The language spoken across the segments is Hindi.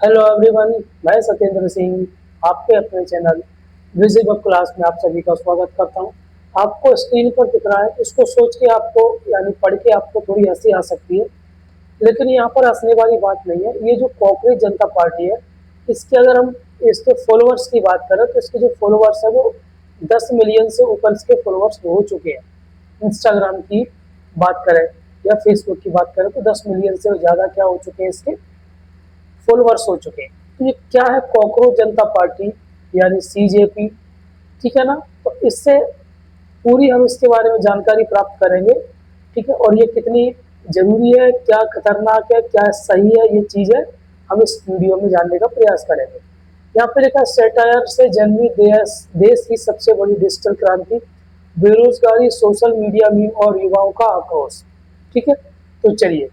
हेलो एवरीवन, मैं सत्येंद्र सिंह आपके अपने चैनल विजिबल क्लास में आप सभी का स्वागत करता हूं। आपको स्क्रीन पर दिख रहा है, इसको सोच के आपको यानी पढ़ के आपको थोड़ी हंसी आ सकती है, लेकिन यहाँ पर हंसने वाली बात नहीं है। ये जो कॉकरोच जनता पार्टी है, इसके अगर हम इसके फॉलोअर्स की बात करें तो इसके जो फॉलोअर्स है वो 10 मिलियन से ऊपर इसके फॉलोअर्स हो चुके हैं। इंस्टाग्राम की बात करें या फेसबुक की बात करें तो 10 मिलियन से ज़्यादा क्या हो चुके हैं, इसके फॉलोअर्स हो चुके हैं। तो ये क्या है, कॉकरोच जनता पार्टी यानी सीजेपी, ठीक है ना। तो इससे पूरी हम इसके बारे में जानकारी प्राप्त करेंगे, ठीक है। और ये कितनी जरूरी है, क्या खतरनाक है, क्या सही है, ये चीज़ें हम इस वीडियो में जानने का प्रयास करेंगे। यहाँ पे लिखा सेटायर से जन्मी देश की सबसे बड़ी डिजिटल क्रांति, बेरोजगारी, सोशल मीडिया मीम और युवाओं का आक्रोश, ठीक है। तो चलिए,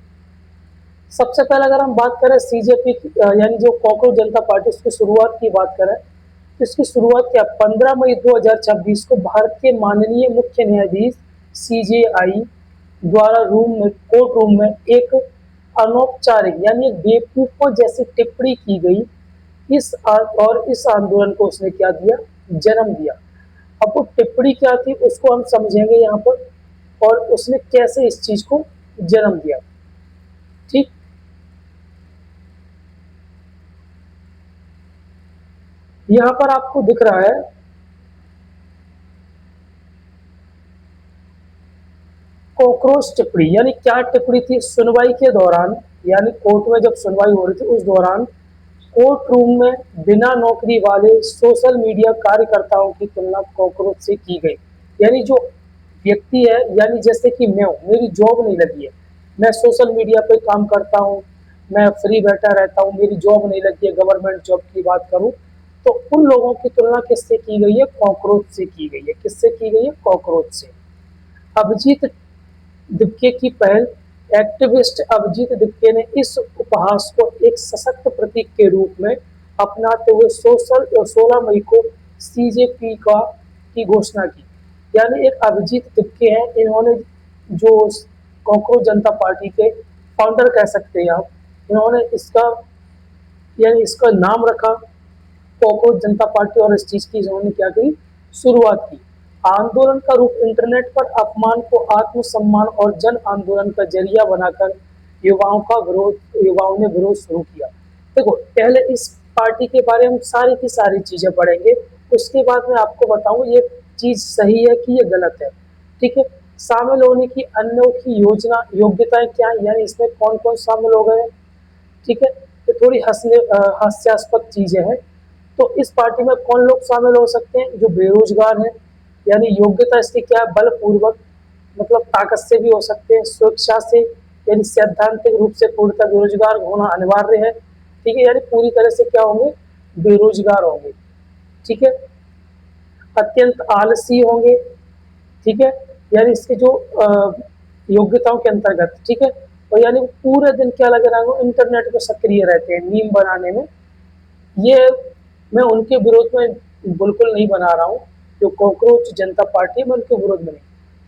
सबसे पहले अगर हम बात करें सीजेपी की, यानी जो कॉकरोच जनता पार्टी, उसकी शुरुआत की बात करें तो इसकी शुरुआत क्या, 15 मई 2026 को भारत के माननीय मुख्य न्यायाधीश सीजेआई द्वारा कोर्ट रूम में एक अनौपचारिक यानी एक बेवकूफों जैसी टिप्पणी की गई। और इस आंदोलन को उसने क्या दिया, जन्म दिया। अब वो टिप्पणी क्या थी उसको हम समझेंगे यहाँ पर, और उसने कैसे इस चीज को जन्म दिया, ठीक। यहाँ पर आपको दिख रहा है कॉकरोच टिप्पणी, यानी क्या टिप्पणी थी, सुनवाई के दौरान, यानी कोर्ट में जब सुनवाई हो रही थी उस दौरान कोर्ट रूम में बिना नौकरी वाले सोशल मीडिया कार्यकर्ताओं की तुलना कॉकरोच से की गई। यानी जो व्यक्ति है, यानी जैसे कि मैं हूँ, मेरी जॉब नहीं लगी है, मैं सोशल मीडिया पे काम करता हूँ, मैं फ्री बैठा रहता हूँ, मेरी जॉब नहीं लगी है, गवर्नमेंट जॉब की बात करूँ तो उन लोगों की तुलना किससे की गई है, कॉकरोच से की गई है। किससे की गई है, कॉकरोच से। अभिजीत दिप्के की पहल, एक्टिविस्ट अभिजीत दिप्के ने इस उपहास को एक सशक्त प्रतीक के रूप में अपनाते हुए सोशल 16 मई को सीजेपी का की घोषणा की। यानी एक अभिजीत दिप्के हैं, इन्होंने जो कॉकरोच जनता पार्टी के फाउंडर कह सकते हैं आप, इन्होंने इसका यानी इसका नाम रखा कॉकरोच जनता पार्टी, और इस चीज की इन्होंने क्या की, शुरुआत की। आंदोलन का रूप इंटरनेट पर अपमान को आत्मसम्मान और जन आंदोलन का जरिया बनाकर युवाओं ने विरोध शुरू किया। देखो, पहले इस पार्टी के बारे में सारी की सारी चीजें पढ़ेंगे, उसके बाद मैं आपको बताऊं ये चीज सही है कि ये गलत है, ठीक है। शामिल होने की अनोखी योजना, योग्यताएं क्या है, यानी इसमें कौन कौन शामिल हो गए, ठीक है। ये थोड़ी हास्यास्पद चीजें हैं। तो इस पार्टी में कौन लोग शामिल हो सकते हैं, जो बेरोजगार हैं, यानी योग्यता इसकी क्या है, बलपूर्वक, मतलब ताकत से भी हो सकते हैं, स्वेच्छा से, यानी सैद्धांतिक रूप से पूर्णतः बेरोजगार होना अनिवार्य है, ठीक है। यानी पूरी तरह से क्या होंगे, बेरोजगार होंगे, ठीक है। अत्यंत आलसी होंगे, ठीक है। यानी इसके जो योग्यताओं के अंतर्गत, ठीक है। और यानी पूरे दिन क्या लगे रहेंगे, इंटरनेट पे सक्रिय रहते हैं मीम बनाने में। ये मैं उनके विरोध में बिल्कुल नहीं बना रहा हूँ, जो कॉकरोच जनता पार्टी है, मैं उनके विरोध में नहीं,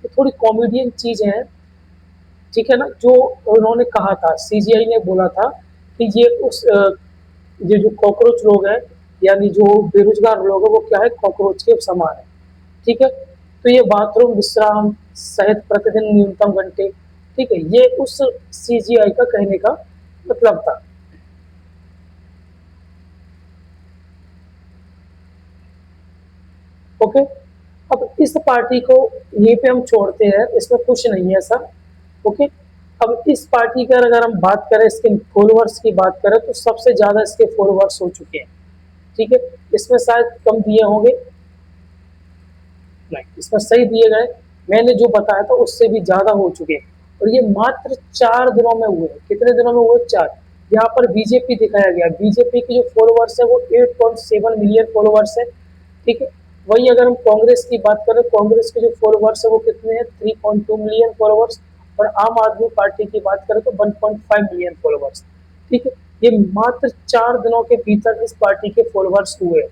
तो थोड़ी कॉमेडियन चीजें हैं, ठीक है ना। जो उन्होंने कहा था, सीजीआई ने बोला था कि ये जो कॉकरोच लोग हैं, यानी जो बेरोजगार लोग हैं, वो क्या है, कॉकरोच के समान है, ठीक है। तो ये बाथरूम विश्राम सहित प्रतिदिन न्यूनतम घंटे, ठीक है, ये उस सीजीआई का कहने का मतलब था। ओके। अब इस पार्टी को यहीं पे हम छोड़ते हैं, इसमें कुछ नहीं है ऐसा। ओके। अब इस पार्टी का अगर हम बात करें, इसके फॉलोअर्स की बात करें तो सबसे ज्यादा इसके फॉलोअर्स हो चुके हैं, ठीक है। इसमें शायद कम दिए होंगे, नहीं इसमें सही दिए गए, मैंने जो बताया था उससे भी ज्यादा हो चुके हैं। और ये मात्र 4 दिनों में हुए, कितने दिनों में हुए, 4। यहाँ पर बीजेपी दिखाया गया, बीजेपी के जो फॉलोअर्स है वो 8.7 मिलियन फॉलोअर्स है, ठीक है। वही अगर हम कांग्रेस की बात करें, कांग्रेस के जो फॉलोअर्स है वो कितने हैं, 3.2 मिलियन फॉलोअर्स। और आम आदमी पार्टी की बात करें तो 1.5 मिलियन फॉलोअर्स, ठीक है। ये मात्र 4 दिनों के भीतर इस पार्टी के फॉलोअर्स हुए,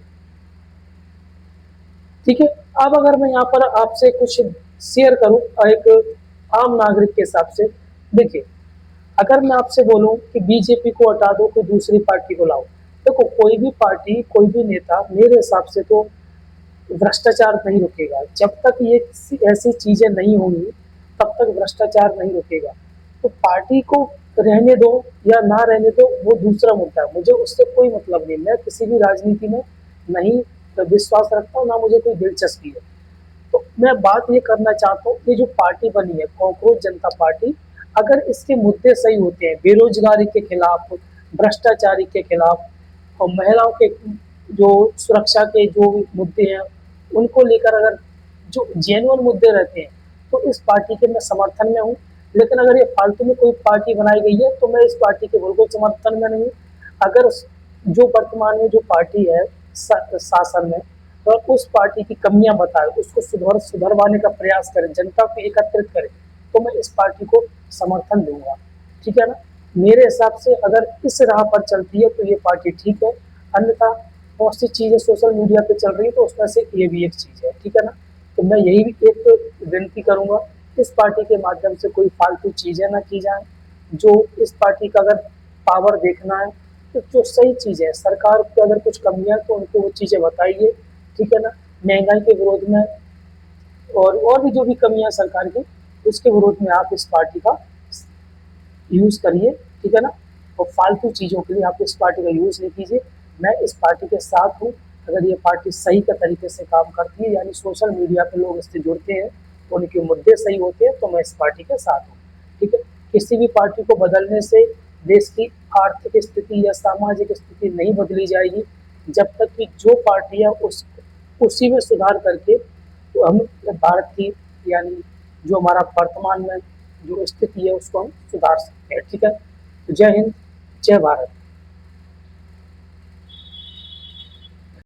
ठीक है। अब अगर मैं यहाँ पर आपसे कुछ शेयर करूं एक आम नागरिक के हिसाब से, देखिए, अगर मैं आपसे बोलूं कि बीजेपी को हटा दो, कोई दूसरी पार्टी को लाओ, देखो कोई भी पार्टी, कोई भी नेता मेरे हिसाब से तो भ्रष्टाचार नहीं रुकेगा। जब तक ये ऐसी चीजें नहीं होंगी तब तक भ्रष्टाचार नहीं रुकेगा। तो पार्टी को रहने दो या ना रहने दो वो दूसरा मुद्दा है, मुझे उससे कोई मतलब नहीं। मैं किसी भी राजनीति में नहीं विश्वास रखता हूँ, ना मुझे कोई दिलचस्पी है। तो मैं बात ये करना चाहता हूँ, ये जो पार्टी बनी है कॉकरोच जनता पार्टी, अगर इसके मुद्दे सही होते हैं, बेरोजगारी के खिलाफ, भ्रष्टाचारी के खिलाफ, और महिलाओं के जो सुरक्षा के जो मुद्दे हैं उनको लेकर, अगर जो जेन्युइन मुद्दे रहते हैं, तो इस पार्टी के मैं समर्थन में हूँ। लेकिन अगर ये फालतू में कोई पार्टी बनाई गई है तो मैं इस पार्टी के बिल्कुल समर्थन में नहीं हूँ। अगर जो वर्तमान में जो पार्टी है शासन में, तो उस पार्टी की कमियां बताए, उसको सुधरवाने का प्रयास करें, जनता को एकत्रित करें, तो मैं इस पार्टी को समर्थन दूंगा। ठीक है ना? मेरे हिसाब से अगर इस राह पर चलती है तो ये पार्टी ठीक है। अन्यथा बहुत सी चीजें सोशल मीडिया पे चल रही है, तो उसमें से ये भी एक चीज है। ठीक है ना? तो मैं यही भी एक विनती करूंगा, इस पार्टी के माध्यम से कोई फालतू चीजें ना की जाए। जो इस पार्टी का अगर पावर देखना है, तो जो सही चीज है, सरकार की अगर कुछ कमियां तो उनको वो चीजें बताइए। ठीक है ना? महंगाई के विरोध में और भी जो भी कमियां सरकार की, उसके विरोध में आप इस पार्टी का यूज करिए। ठीक है ना? और फालतू चीजों के लिए आप इस पार्टी का यूज नहीं कीजिए। मैं इस पार्टी के साथ हूँ। अगर ये पार्टी सही के तरीके से काम करती है, यानी सोशल मीडिया पे लोग इससे जुड़ते हैं, उनके मुद्दे सही होते हैं, तो मैं इस पार्टी के साथ हूँ। ठीक है? किसी भी पार्टी को बदलने से देश की आर्थिक स्थिति या सामाजिक स्थिति नहीं बदली जाएगी, जब तक कि जो पार्टी है उसी में सुधार करके, तो हम भारत की, यानी जो हमारा वर्तमान में जो स्थिति है उसको हम सुधार सकते हैं। ठीक है? तो जय हिंद, जय भारत।